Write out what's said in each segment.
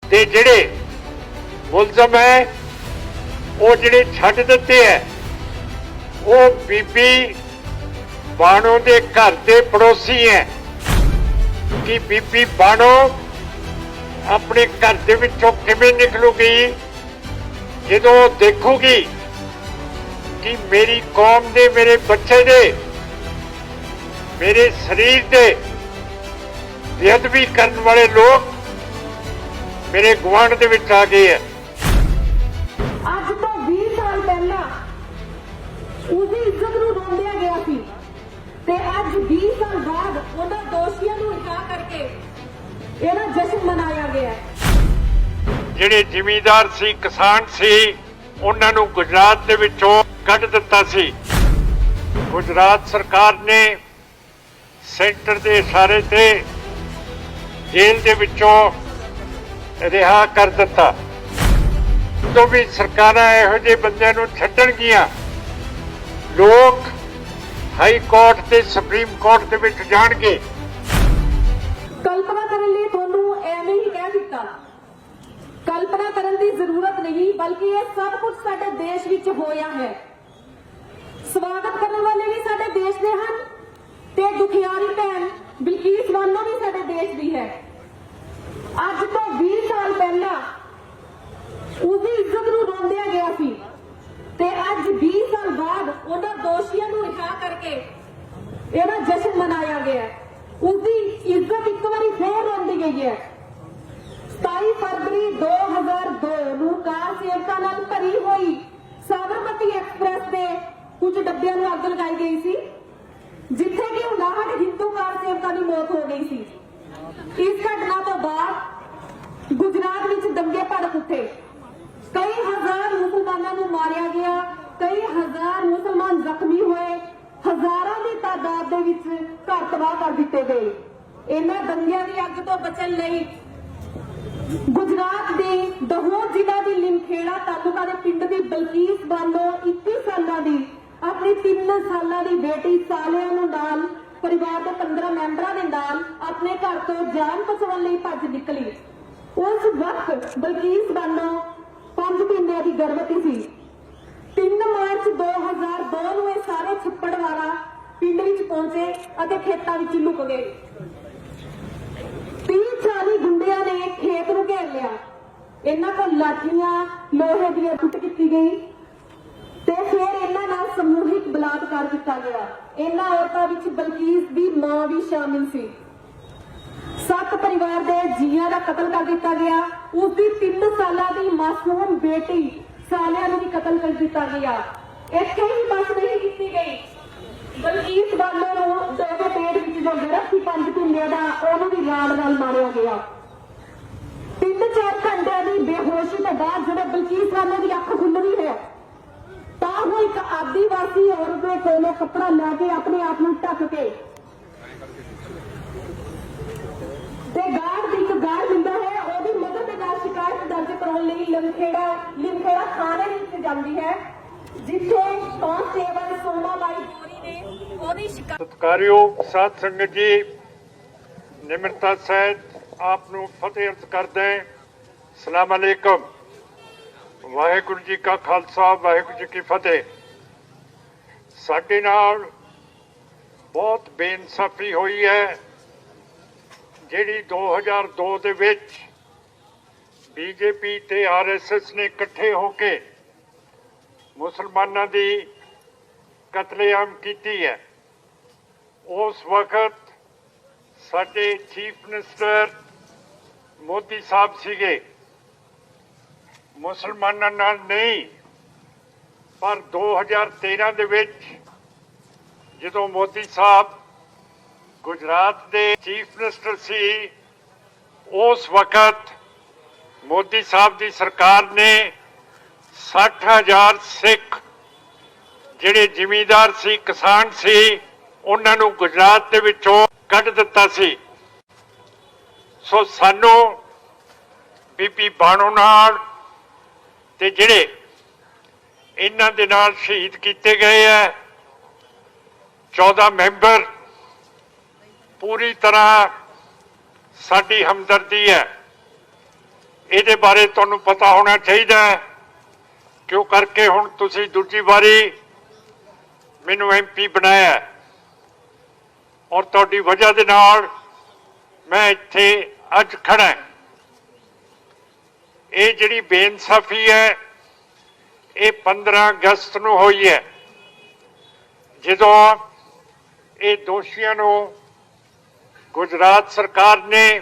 ਤੇ ਜਿਹੜੇ ਮੁਲਜ਼ਮ ਹੈ ਉਹ ਜਿਹੜੇ ਛੱਡ ਦਿੱਤੇ ਹੈ ਉਹ ਬੀਬੀ ਬਾਣੋ ਦੇ ਘਰ ਦੇ ਪੜੋਸੀ ਹੈ ਕਿ ਬੀਬੀ ਬਾਣੋ ਆਪਣੇ ਘਰ ਦੇ ਵਿੱਚੋਂ ਕਿਵੇਂ ਨਿਕਲੂਗੀ ਜਦੋਂ ਦੇਖੂਗੀ ਕਿ ਮੇਰੀ ਕੌਮ ਦੇ ਮੇਰੇ ਬੱਚੇ ਦੇ ਮੇਰੇ ਸਰੀਰ ਦੇ ਬੇਅਦਬੀ ਕਰਨ ਵਾਲੇ ਲੋਕ ਮੇਰੇ ਗੁਆਂਢ ਦੇ ਵਿੱਚ ਆ ਗਏ ਹੈ। ਅੱਜ ਤੋਂ 20 ਸਾਲ ਪਹਿਲਾਂ ਉਹਦੀ ਇੱਜ਼ਤ ਨੂੰ ਰੋਂਦਿਆ ਗਿਆ ਸੀ ਤੇ ਅੱਜ 20 ਸਾਲ ਬਾਅਦ ਉਹਨਾਂ ਦੋਸ਼ੀਆਂ ਨੂੰ ਰਿਹਾ ਕਰਕੇ ਇਹਦਾ ਜਸ਼ਨ ਮਨਾਇਆ ਗਿਆ ਹੈ। ਜਿਹੜੇ ਜ਼ਿਮੀਂਦਾਰ ਸੀ ਕਿਸਾਨ ਸੀ ਉਹਨਾਂ ਨੂੰ ਗੁਜਰਾਤ ਦੇ ਵਿੱਚੋਂ ਕੱਢ ਦਿੱਤਾ ਸੀ। ਗੁਜਰਾਤ ਸਰਕਾਰ ਨੇ ਸੈਂਟਰ ਦੇ ਇਸ਼ਾਰੇ ਤੇ ਜੇਲ੍ਹ ਦੇ ਵਿੱਚੋਂ ਰਿਹਾ ਕਰ ਦਿੱਤਾ। ਜਦੋਂ ਵੀ ਸਰਕਾਰਾਂ ਇਹੋ ਜਿਹੇ ਬੰਦਿਆਂ ਨੂੰ ਛੱਡਣਗੀਆਂ ਲੋਕ ਹਾਈ ਕੋਰਟ ਤੇ ਸੁਪਰੀਮ ਕੋਰਟ ਦੇ ਵਿੱਚ ਜਾਣਗੇ। ਕਲਪਨਾ ਕਰਨ ਲਈ ਤੁਹਾਨੂੰ ਐਵੇਂ ਹੀ ਕਹਿ ਦਿੱਤਾ। ਕਲਪਨਾ ਕਰਨ ਦੀ ਜ਼ਰੂਰਤ ਨਹੀਂ ਬਲਕਿ ਇਹ ਸਭ ਕੁਝ ਸਾਡੇ ਦੇਸ਼ ਵਿੱਚ ਹੋਇਆ ਹੈ। ਸਵਾਗਤ ਕਰਨ ਵਾਲੇ ਵੀ ਸਾਡੇ ਦੇਸ਼ ਦੇ ਹਨ ਤੇ ਦੁਖਿਆਰੀ ਭੈਣ ਬਿਲਕੀਸ ਬਾਨੋ ਵੀ ਸਾਡੇ ਦੇਸ਼ ਦੀ ਹੈ। ਅੱਜ ਤੋਂ 20 ਸਾਲ ਪਹਿਲਾਂ ਉਹਦੀ ਇੱਜ਼ਤ ਨੂੰ ਰੋਂਦਿਆ ਗਿਆ ਸੀ ਤੇ ਅੱਜ 20 ਸਾਲ ਬਾਅਦ ਉਹਨਾਂ ਦੋਸ਼ੀਆਂ ਨੂੰ ਰਿਹਾ ਕਰਕੇ ਇਹਦਾ ਜਸ਼ਨ ਮਨਾਇਆ ਗਿਆ ਹੈ। ਉਸਦੀ ਇੱਜ਼ਤ ਇੱਕ ਵਾਰੀ ਫੇਰ ਰੋਂਦੀ ਗਈ ਹੈ। 27 ਫਰਵਰੀ 2002 ਨੂੰ ਕਾਰ ਸੇਵਕਾਂ ਨਾਲ ਭਰੀ ਹੋਈ ਸਾਬਰਮਤੀ ਐਕਸਪ੍ਰੈਸ ਦੇ ਕੁਝ ਡੱਬਿਆਂ ਨੂੰ ਅੱਗ ਲਗਾਈ ਗਈ ਸੀ ਜਿੱਥੇ ਕਿ 59 ਹਿੰਦੂ ਕਾਰ ਸੇਵਕਾਂ ਦੀ ਮੌਤ ਹੋ ਗਈ ਸੀ। ਇਸ ਘਟਨਾ ਤੋਂ ਬਾਅਦ ਗੁਜਰਾਤ ਵਿੱਚ ਦੰਗੇ ਭੜਕ ਉੱਠੇ। ਕਈ ਹਜ਼ਾਰ ਮੁਸਲਮਾਨਾਂ ਨੂੰ ਮਾਰਿਆ ਗਿਆ, ਕਈ ਹਜ਼ਾਰ ਮੁਸਲਮਾਨ ਜ਼ਖਮੀ ਹੋਏ, ਹਜ਼ਾਰਾਂ ਦੀ ਤਾਦਾਦ ਦੇ ਵਿੱਚ ਘਰ ਤਬਾਹ ਕਰ ਦਿੱਤੇ ਗਏ। ਇਹਨਾਂ ਦੰਗਿਆਂ ਦੀ ਅੱਗ ਤੋਂ ਬਚਣ ਲਈ ਗੁਜਰਾਤ ਦੇ ਦਹੋਦ ਜ਼ਿਲ੍ਹਾ ਦੀ ਲਿਮਖੇੜਾ ਤਾਲੁਕਾ ਦੇ ਪਿੰਡ ਦੀ ਬਲਕੀਸ ਬਾਨੋ 21 ਸਾਲਾਂ ਦੀ ਆਪਣੀ 3 ਸਾਲਾਂ ਦੀ ਬੇਟੀ ਸਾਲਿਆ ਨੂੰ ਨਾਲ ਪਰਿਵਾਰ ਦੇ 15 ਮੈਂਬਰਾਂ ਦੇ ਨਾਲ ਆਪਣੇ ਘਰ ਤੋਂ ਜਾਨ ਬਚਾਉਣ ਲਈ ਭੱਜ ਨਿਕਲੀ। ਉਸ ਵਕਤ ਬਲਕੀਸ ਬਾਨੋ 5 ਮਹੀਨਿਆਂ ਦੀ ਗਰਭਵਤੀ ਸੀ। 3 ਮਾਰਚ 2002 ਨੂੰ ਇਹ ਸਾਰੇ ਛੱਪੜਵਾਲਾ ਪਿੰਡ ਵਿੱਚ ਪਹੁੰਚੇ ਅਤੇ ਖੇਤਾਂ ਵਿੱਚ ਲੁਕ ਗਏ। 30-40 ਗੁੰਡਿਆਂ ਨੇ ਖੇਤ ਨੂੰ ਘੇਰ ਲਿਆ। ਇਹਨਾਂ ਕੋਲ ਲਾਠੀਆਂ ਲੋਹੇ ਦੀਆਂ ਟੁੱਟ ਕੀਤੀ ਗਈ ਤੇ ਫਿਰ ਇਹਨਾਂ ਨਾਲ ਸਮੂਹਿਕ ਬਲਾਤਕਾਰ ਕੀਤਾ ਗਿਆ। ਇਹਨਾਂ ਔਰਤਾਂ ਵਿੱਚ ਬਲਕੀਸ ਦੀ ਮਾਂ ਵੀ ਸ਼ਾਮਿਲ ਸੀ। 7 ਪਰਿਵਾਰ ਦੇ ਜੀਆਂ ਦਾ ਕਤਲ ਕਰ ਦਿੱਤਾ ਗਿਆ। ਉਸ ਦੀ 3 ਸਾਲਾਂ ਦੀ ਮਾਸੂਮ ਬੇਟੀ ਸਾਲਿਆ ਨੂੰ ਵੀ ਕਤਲ ਕਰ ਦਿੱਤਾ ਗਿਆ। ਇੱਥੇ ਹੀ ਬਸ ਨਹੀਂ ਕੀਤੀ ਗਈ, ਬਲਕੀਸ ਬਾਨੋ ਨੂੰ ਉਹਦੇ ਪੇਟ ਵਿੱਚ ਜੋ ਗਰਭ ਸੀ 5 ਮਹੀਨਿਆਂ ਦਾ ਉਹਨੂੰ ਵੀ ਰਾੜ ਨਾਲ ਮਾਰਿਆ ਗਿਆ। 3-4 ਘੰਟਿਆਂ ਦੀ ਬੇਹੋਸ਼ੀ ਤੋਂ ਬਾਅਦ ਜਦੋਂ ਬਲਕੀਸ ਬਾਨੋ ਦੀ ਅੱਖ ਖੁੱਲ੍ਹਦੀ ਹੈ ਤਾਂ ਉਹ ਇੱਕ ਆਦੀਵਾਸੀ ਔਰਤ ਦੇ ਕੋਲੋਂ ਕੱਪੜਾ ਲੈ ਕੇ ਆਪਣੇ ਆਪ ਨੂੰ ਢੱਕ ਕੇ ਤੇ ਗਾਰਡ ਦੀ ਇੱਕ ਗਾਰਡ ਮਿਲਦਾ ਹੈ। ਉਹਦੀ ਮਦਦ ਦੇ ਨਾਲ ਸ਼ਿਕਾਇਤ ਦਰਜ ਕਰਾਉਣ ਲਈ ਲਿਮਖੇੜਾ ਥਾਣੇ ਵਿੱਚ ਜਾਂਦੀ ਹੈ ਜਿੱਥੇ ਕਾਂਸਟੇਬਲ ਸੋਮਾਬਾਈ ਗੋਰੀ ਨੇ ਉਹਦੀ ਸ਼ਿਕਾਇਤ। ਸਤਿਕਾਰਯੋਗ ਸਾਧ ਸੰਗਤ ਜੀ, ਨਿਮਰਤਾ ਸਹਿਤ ਆਪ ਨੂੰ ਫਤਿਹ ਅਰਜ਼ ਕਰਦਾ ਹਾਂ। ਸਲਾਮ ਅਲੈਕੁਮ। ਵਾਹਿਗੁਰੂ ਜੀ ਕਾ ਖਾਲਸਾ, ਵਾਹਿਗੁਰੂ ਜੀ ਕੀ ਫਤਿਹ। ਸਾਡੇ ਨਾਲ ਬਹੁਤ ਬੇਇਨਸਾਫੀ ਹੋਈ ਹੈ ਜਿਹੜੀ 2002 ਦੇ ਵਿੱਚ ਬੀਜੇਪੀ ਤੇ ਆਰਐਸਐਸ ਨੇ ਇਕੱਠੇ ਹੋ ਕੇ ਮੁਸਲਮਾਨਾਂ ਦੀ ਕਤਲੇਆਮ ਕੀਤੀ ਹੈ। ਉਸ ਵਕਤ ਸਾਡੇ ਚੀਫ ਮਿਨਿਸਟਰ ਮੋਦੀ ਸਾਹਿਬ ਸੀਗੇ। ਮੁਸਲਮਾਨਾਂ ਨਾਲ ਨਹੀਂ, ਪਰ 2013 ਦੇ ਵਿੱਚ ਜਦੋਂ ਮੋਦੀ ਸਾਹਿਬ ਗੁਜਰਾਤ ਦੇ ਚੀਫ ਮਿਨਿਸਟਰ ਸੀ ਉਸ ਵਕਤ ਮੋਦੀ ਸਾਹਿਬ ਦੀ ਸਰਕਾਰ ਨੇ 60,000 ਸਿੱਖ ਜਿਹੜੇ ਜ਼ਿਮੀਂਦਾਰ ਸੀ ਕਿਸਾਨ ਸੀ ਉਹਨਾਂ ਨੂੰ ਗੁਜਰਾਤ ਦੇ ਵਿੱਚੋਂ ਕੱਢ ਦਿੱਤਾ ਸੀ। ਸੋ ਸਾਨੂੰ ਬੀਬੀ ਬਾਣੋ ਨਾਲ ਤੇ ਜਿਹੜੇ ਇਹਨਾਂ ਦੇ ਨਾਲ ਸ਼ਹੀਦ ਕੀਤੇ ਗਏ ਹੈ 14 ਮੈਂਬਰ, ਪੂਰੀ ਤਰ੍ਹਾਂ ਸਾਡੀ ਹਮਦਰਦੀ ਹੈ। ਇਹਦੇ ਬਾਰੇ ਤੁਹਾਨੂੰ ਪਤਾ ਹੋਣਾ ਚਾਹੀਦਾ ਹੈ, ਕਿਉਂ ਕਰਕੇ ਹੁਣ ਤੁਸੀਂ ਦੂਜੀ ਵਾਰੀ ਮੈਨੂੰ MP ਬਣਾਇਆ ਹੈ ਔਰ ਤੁਹਾਡੀ ਵਜ੍ਹਾ ਦੇ ਨਾਲ ਮੈਂ ਇੱਥੇ ਅੱਜ ਖੜਾ ਹਾਂ। ਇਹ ਜਿਹੜੀ ਬੇਇਨਸਾਫੀ ਹੈ ਇਹ 15 ਅਗਸਤ ਨੂੰ ਹੋਈ ਹੈ, ਜਦੋਂ ਇਹ ਦੋਸ਼ੀਆਂ ਨੂੰ ਗੁਜਰਾਤ ਸਰਕਾਰ ਨੇ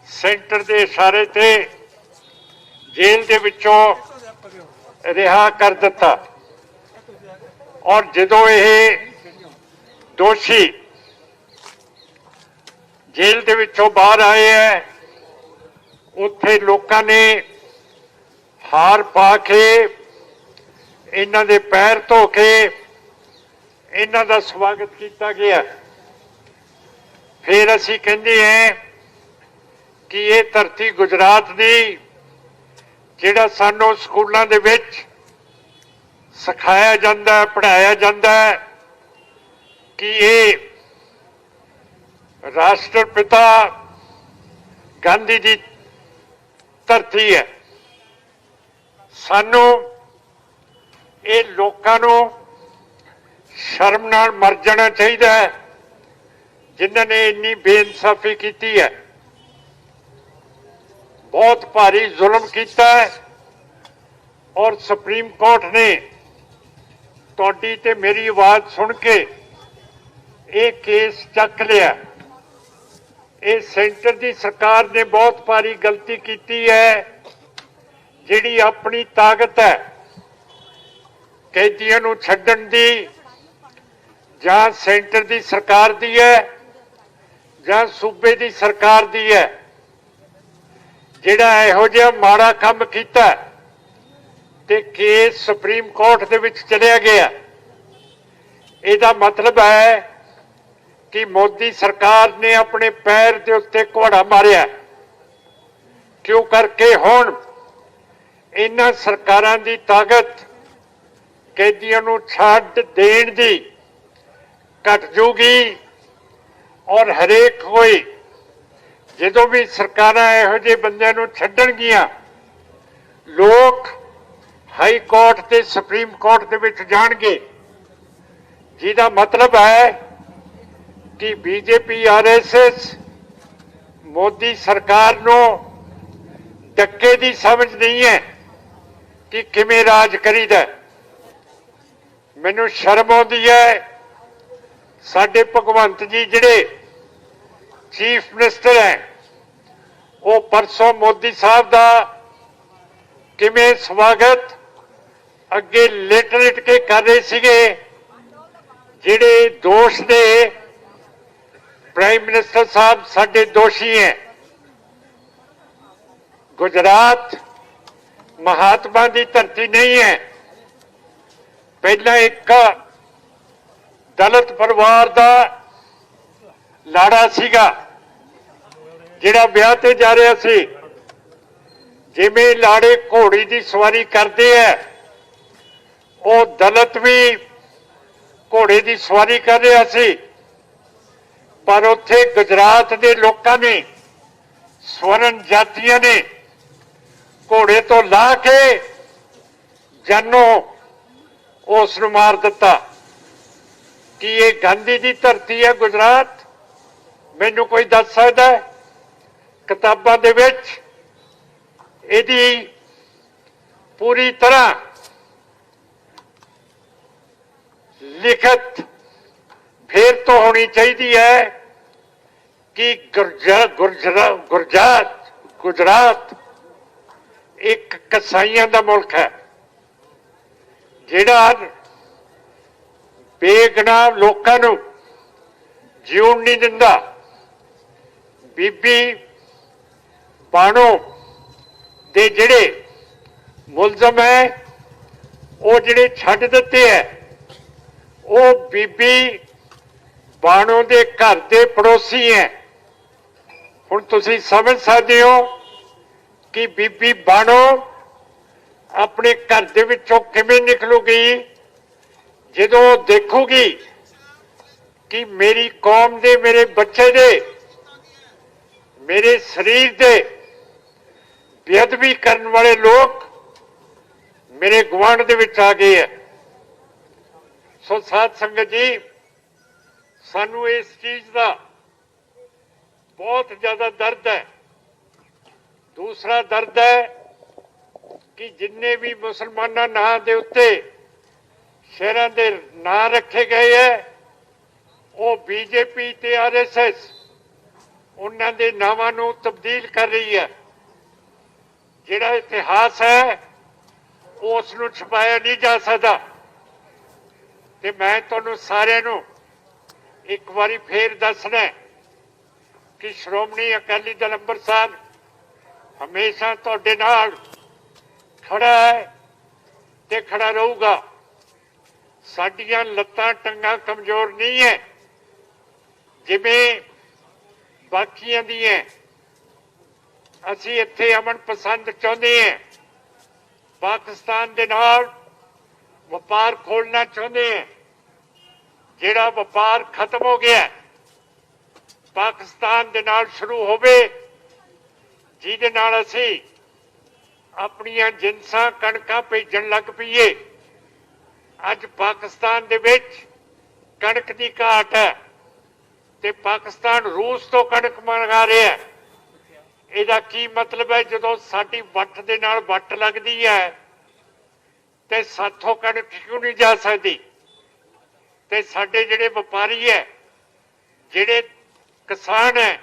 ਸੈਂਟਰ ਦੇ ਇਸ਼ਾਰੇ ਤੇ ਜੇਲ੍ਹ ਦੇ ਵਿੱਚੋਂ ਰਿਹਾ ਕਰ ਦਿੱਤਾ ਔਰ ਜਦੋਂ ਇਹ ਦੋਸ਼ੀ ਜੇਲ੍ਹ ਦੇ ਵਿੱਚੋਂ ਬਾਹਰ ਆਏ ਹੈ, ਉੱਥੇ ਲੋਕਾਂ ਨੇ ਹਾਰ ਪਾ ਕੇ ਇਹਨਾਂ ਦੇ ਪੈਰ ਧੋ ਕੇ ਇਹਨਾਂ ਦਾ ਸਵਾਗਤ ਕੀਤਾ ਗਿਆ। ਫਿਰ ਅਸੀਂ ਕਹਿੰਦੇ ਹਾਂ ਕਿ ਇਹ ਧਰਤੀ ਗੁਜਰਾਤ ਦੀ, ਜਿਹੜਾ ਸਾਨੂੰ ਸਕੂਲਾਂ ਦੇ ਵਿੱਚ ਸਿਖਾਇਆ ਜਾਂਦਾ, ਪੜ੍ਹਾਇਆ ਜਾਂਦਾ ਕਿ ਇਹ ਰਾਸ਼ਟਰਪਿਤਾ ਗਾਂਧੀ ਦੀ ਧਰਤੀ ਹੈ। ਸਾਨੂੰ ਇਹ ਲੋਕਾਂ ਨੂੰ ਸ਼ਰਮ ਨਾਲ ਮਰ ਜਾਣਾ ਚਾਹੀਦਾ ਹੈ ਜਿਨ੍ਹਾਂ ਨੇ ਇੰਨੀ ਬੇਇਨਸਾਫੀ ਕੀਤੀ ਹੈ। ਬਹੁਤ ਭਾਰੀ ਜ਼ੁਲਮ ਕੀਤਾ ਹੈ ਔਰ ਸੁਪਰੀਮ ਕੋਰਟ ਨੇ ਤੁਹਾਡੀ ਤੇ ਮੇਰੀ ਆਵਾਜ਼ ਸੁਣ ਕੇ ਇਹ ਕੇਸ ਚੱਕ ਲਿਆ। ਇਹ ਸੈਂਟਰ ਦੀ ਸਰਕਾਰ ਨੇ ਬਹੁਤ ਭਾਰੀ ਗਲਤੀ ਕੀਤੀ ਹੈ, ਜਿਹੜੀ ਆਪਣੀ ਤਾਕਤ ਹੈ ਕੈਦੀਆਂ ਨੂੰ ਛੱਡਣ ਦੀ, ਜਾਂ ਸੈਂਟਰ ਦੀ ਸਰਕਾਰ ਦੀ ਹੈ ਜਾਂ ਸੂਬੇ ਦੀ ਸਰਕਾਰ ਦੀ ਹੈ, ਜਿਹੜਾ ਇਹੋ ਜਿਹਾ ਮਾੜਾ ਕੰਮ ਕੀਤਾ ਤੇ ਕੇਸ ਸੁਪਰੀਮ ਕੋਰਟ ਦੇ ਵਿੱਚ ਚਲਿਆ ਗਿਆ। ਇਹਦਾ ਮਤਲਬ ਹੈ ਕਿ ਮੋਦੀ ਸਰਕਾਰ ਨੇ ਆਪਣੇ ਪੈਰ ਦੇ ਉੱਤੇ ਕੁਹਾੜਾ ਮਾਰਿਆ, ਕਿਉਂ ਕਰਕੇ ਹੁਣ ਇਹਨਾਂ ਸਰਕਾਰਾਂ ਦੀ ਤਾਕਤ ਕੈਦੀਆਂ ਨੂੰ ਛੱਡ ਦੇਣ ਦੀ ਘਟ ਜੂਗੀ ਔਰ ਹਰੇਕ ਕੋਈ ਜਦੋਂ ਵੀ ਸਰਕਾਰਾਂ ਇਹੋ ਜਿਹੇ ਬੰਦਿਆਂ ਨੂੰ ਛੱਡਣਗੀਆਂ, ਲੋਕ ਹਾਈ ਕੋਰਟ ਤੇ ਸੁਪਰੀਮ ਕੋਰਟ ਦੇ ਵਿੱਚ ਜਾਣਗੇ, ਜਿਹਦਾ ਮਤਲਬ ਹੈ ਕਿ BJP RSS ਮੋਦੀ ਸਰਕਾਰ ਨੂੰ ਡੱਕੇ ਦੀ ਸਮਝ ਨਹੀਂ ਹੈ ਕਿ ਕਿਵੇਂ ਰਾਜ ਕਰੀਦਾ। ਮੈਨੂੰ ਸ਼ਰਮ ਆਉਂਦੀ ਹੈ ਸਾਡੇ ਭਗਵੰਤ ਜੀ ਜਿਹੜੇ ਚੀਫ ਮਿਨਿਸਟਰ ਹੈ, ਉਹ ਪਰਸੋਂ ਮੋਦੀ ਸਾਹਿਬ ਦਾ ਕਿਵੇਂ ਸਵਾਗਤ ਅੱਗੇ ਲਿਟ ਲਿਟ ਕੇ ਕਰ ਰਹੇ ਸੀਗੇ। ਜਿਹੜੇ ਦੋਸ਼ ਦੇ ਪ੍ਰਾਈਮ ਮਿਨਿਸਟਰ ਸਾਹਿਬ ਸਾਡੇ ਦੋਸ਼ੀ ਹੈ। ਗੁਜਰਾਤ ਮਹਾਤਮਾ ਦੀ ਧਰਤੀ ਨਹੀਂ ਹੈ। ਪਹਿਲਾਂ ਇੱਕ ਦਲਿਤ ਪਰਿਵਾਰ ਦਾ ਲਾੜਾ ਸੀਗਾ ਜਿਹੜਾ ਵਿਆਹ ਤੇ ਜਾ ਰਿਹਾ ਸੀ। ਜਿਵੇਂ ਲਾੜੇ ਘੋੜੀ ਦੀ ਸਵਾਰੀ ਕਰਦੇ ਆ, ਉਹ ਦਲਿਤ ਵੀ ਘੋੜੇ ਦੀ ਸਵਾਰੀ ਕਰ ਰਿਹਾ ਸੀ। ਪਰ ਉੱਥੇ ਗੁਜਰਾਤ ਦੇ ਲੋਕਾਂ ਨੇ, ਸਵਰਨ ਜਾਤੀਆਂ ਨੇ ਘੋੜੇ ਤੋਂ ਲਾ ਕੇ ਜਾਨੋਂ ਉਸ ਨੂੰ ਮਾਰ ਦਿੱਤਾ। ਕਿ ਇਹ ਗਾਂਧੀ ਦੀ ਧਰਤੀ ਹੈ ਗੁਜਰਾਤ? ਮੈਨੂੰ ਕੋਈ ਦੱਸ ਸਕਦਾ ਹੈ? ਕਿਤਾਬਾਂ ਦੇ ਵਿੱਚ ਇਹਦੀ ਪੂਰੀ ਤਰ੍ਹਾਂ ਲਿਖਤ ਫੇਰ ਤੋਂ ਹੋਣੀ ਚਾਹੀਦੀ ਹੈ ਕਿ ਗੁਜਰਾਤ ਇੱਕ ਕਸਾਈਆਂ ਦਾ ਮੁਲਕ ਹੈ, ਜਿਹੜਾ ਬੇਗੁਨਾਹ ਲੋਕਾਂ ਨੂੰ ਜਿਉਣ ਨਹੀਂ ਦਿੰਦਾ। ਬੀਬੀ ਬਾਣੋ ਦੇ ਜਿਹੜੇ ਮੁਲਜ਼ਮ ਹੈ, ਉਹ ਜਿਹੜੇ ਛੱਡ ਦਿੱਤੇ ਹੈ, ਉਹ ਬੀਬੀ ਬਾਣੋ ਦੇ ਘਰ ਦੇ ਪੜੋਸੀ ਹੈ। ਹੁਣ ਤੁਸੀਂ ਸਮਝ ਸਕਦੇ ਹੋ ਕਿ ਬੀਬੀ ਬਾਣੋ ਆਪਣੇ ਘਰ ਦੇ ਵਿੱਚੋਂ ਕਿਵੇਂ ਨਿਕਲੂਗੀ ਜਦੋਂ ਦੇਖੂਗੀ ਕਿ ਮੇਰੀ ਕੌਮ ਦੇ, ਮੇਰੇ ਬੱਚੇ ਦੇ, ਮੇਰੇ ਸਰੀਰ ਦੇ ਬੇਅਦਬੀ ਕਰਨ ਵਾਲੇ ਲੋਕ ਮੇਰੇ ਗੁਆਂਢ ਦੇ ਵਿੱਚ ਆ ਗਏ ਹੈ। ਸੋ ਸਾਧ ਸੰਗਤ ਜੀ, ਸਾਨੂੰ ਇਸ ਚੀਜ਼ ਦਾ ਬਹੁਤ ਜ਼ਿਆਦਾ ਦਰਦ ਹੈ। ਦੂਸਰਾ ਦਰਦ ਹੈ ਕਿ ਜਿੰਨੇ ਵੀ ਮੁਸਲਮਾਨਾਂ ਨਾਂ ਦੇ ਉੱਤੇ ਸ਼ਹਿਰਾਂ ਦੇ ਨਾਂ ਰੱਖੇ ਗਏ ਹੈ, ਉਹ ਬੀਜੇਪੀ ਤੇ ਆਰਐਸਐਸ ਉਹਨਾਂ ਦੇ ਨਾਵਾਂ ਨੂੰ ਤਬਦੀਲ ਕਰ ਰਹੀ ਹੈ। ਜਿਹੜਾ ਇਤਿਹਾਸ ਹੈ ਉਸ ਨੂੰ ਛੁਪਾਇਆ ਨਹੀਂ ਜਾ ਸਕਦਾ। ਤੇ ਮੈਂ ਤੁਹਾਨੂੰ ਸਾਰਿਆਂ ਨੂੰ ਇੱਕ ਵਾਰੀ ਫੇਰ ਦੱਸਣਾ ਕਿ ਸ਼੍ਰੋਮਣੀ ਅਕਾਲੀ ਦਲ ਅੰਮ੍ਰਿਤਸਰ ਹਮੇਸ਼ਾ ਤੁਹਾਡੇ ਨਾਲ ਖੜਾ ਹੈ ਤੇ ਖੜਾ ਰਹੂਗਾ। ਸਾਡੀਆਂ ਲੱਤਾਂ ਟੰਗਾਂ ਕਮਜ਼ੋਰ ਨਹੀਂ ਹੈ ਜਿਵੇਂ ਬਾਕੀਆਂ ਦੀਆਂ। ਅਸੀਂ ਇੱਥੇ ਅਮਨ ਪਸੰਦ ਚਾਹੁੰਦੇ ਹਾਂ, ਪਾਕਿਸਤਾਨ ਦੇ ਨਾਲ ਵਪਾਰ ਖੋਲ੍ਹਣਾ ਚਾਹੁੰਦੇ ਹਾਂ। ਜਿਹੜਾ ਵਪਾਰ ਖਤਮ ਹੋ ਗਿਆ ਪਾਕਿਸਤਾਨ ਦੇ ਨਾਲ ਸ਼ੁਰੂ ਹੋਵੇ, ਜਿਹਦੇ ਨਾਲ ਅਸੀਂ ਆਪਣੀਆਂ ਜਿੰਸਾਂ ਕਣਕਾਂ ਭੇਜਣ ਲੱਗ ਪਈਏ। ਅੱਜ ਪਾਕਿਸਤਾਨ ਦੇ ਵਿੱਚ ਕਣਕ ਦੀ ਘਾਟ ਹੈ ਤੇ ਪਾਕਿਸਤਾਨ ਰੂਸ ਤੋਂ ਕਣਕ ਮੰਗਾ ਰਿਹਾ ਹੈ। ਇਹਦਾ ਕੀ ਮਤਲਬ ਹੈ? ਜਦੋਂ ਸਾਡੀ ਵੱਟ ਦੇ ਨਾਲ ਵੱਟ ਲੱਗਦੀ ਹੈ ਤੇ ਸਾਥੋਂ ਕਣਕ ਕਿਉਂ ਨਹੀਂ ਜਾ ਸਕਦੀ? ਤੇ ਸਾਡੇ ਜਿਹੜੇ ਵਪਾਰੀ ਹੈ, ਜਿਹੜੇ ਕਿਸਾਨ ਹੈ,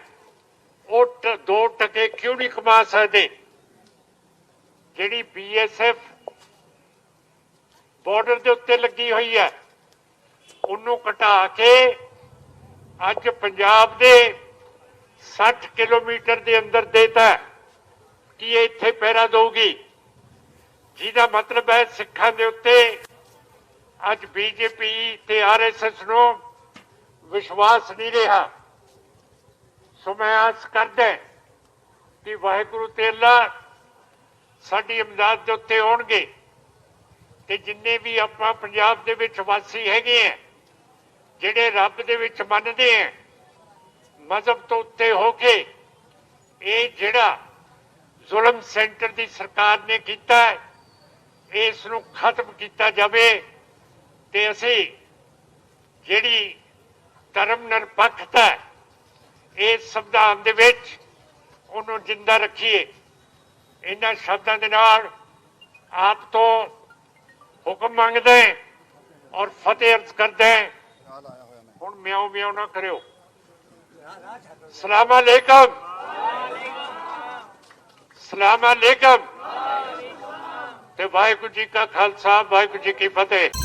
ਉਹ 2 ਟਕੇ ਕਿਉਂ ਨਹੀਂ ਕਮਾ ਸਕਦੇ? ਜਿਹੜੀ BSF ਬਾਰਡਰ ਦੇ ਉੱਤੇ ਲੱਗੀ ਹੋਈ ਹੈ, ਉਹਨੂੰ ਘਟਾ ਕੇ ਅੱਜ ਪੰਜਾਬ ਦੇ 60 ਕਿਲੋਮੀਟਰ ਦੇ ਅੰਦਰ ਦੇਤਾ ਕਿ ਇਹ ਇੱਥੇ ਪਹਿਰਾ ਦਊਗੀ, ਜਿਹਦਾ ਮਤਲਬ ਹੈ ਸਿੱਖਾਂ ਦੇ ਉੱਤੇ ਅੱਜ ਬੀਜੇਪੀ ਤੇ ਆਰਐਸਐਸ ਨੂੰ ਵਿਸ਼ਵਾਸ ਨਹੀਂ ਰਿਹਾ। ਸੋ ਮੈਂ ਆਸ ਕਰਦਾ ਕਿ ਵਾਹਿਗੁਰੂ ਤੇ ਅੱਲਾ ਸਾਡੀ ਇਮਦਾਦ ਦੇ ਉੱਤੇ ਆਉਣਗੇ ਤੇ ਜਿੰਨੇ ਵੀ ਆਪਾਂ ਪੰਜਾਬ ਦੇ ਵਿੱਚ ਵਾਸੀ ਹੈਗੇ ਆ, ਜਿਹੜੇ ਰੱਬ ਦੇ ਵਿੱਚ ਮੰਨਦੇ ਆ, ਮਜ਼ਹਬ ਤੋਂ ਉੱਤੇ ਹੋ ਕੇ ਇਹ ਜਿਹੜਾ ਜ਼ੁਲਮ ਸੈਂਟਰ ਦੀ ਸਰਕਾਰ ਨੇ ਕੀਤਾ ਹੈ, ਇਸ ਨੂੰ ਖਤਮ ਕੀਤਾ ਜਾਵੇ ਤੇ ਅਸੀਂ ਜਿਹੜੀ ਧਰਮ ਨਿਰਪੱਖਤਾ ਇਸ ਸੰਵਿਧਾਨ ਦੇ ਵਿੱਚ ਉਹਨੂੰ ਜਿੰਦਾ ਰੱਖੀਏ। ਇਹਨਾਂ ਸ਼ਬਦਾਂ ਦੇ ਨਾਲ ਆਪ ਤੋਂ ਹੁਕਮ ਮੰਗਦੇ ਔਰ ਫਤਿਹ ਅਰਜ਼ ਕਰਦੇ। ਹੁਣ ਮਿਆਉ ਮਿਆਉ ਨਾ ਕਰਿਓ। ਸਲਾਮ ਅਲੈਕਮ, ਸਲਾਮ ਅਲੈਕਮ। ਤੇ ਵਾਹਿਗੁਰੂ ਜੀ ਕਾ ਖਾਲਸਾ, ਵਾਹਿਗੁਰੂ ਜੀ ਕੀ ਫਤਿਹ।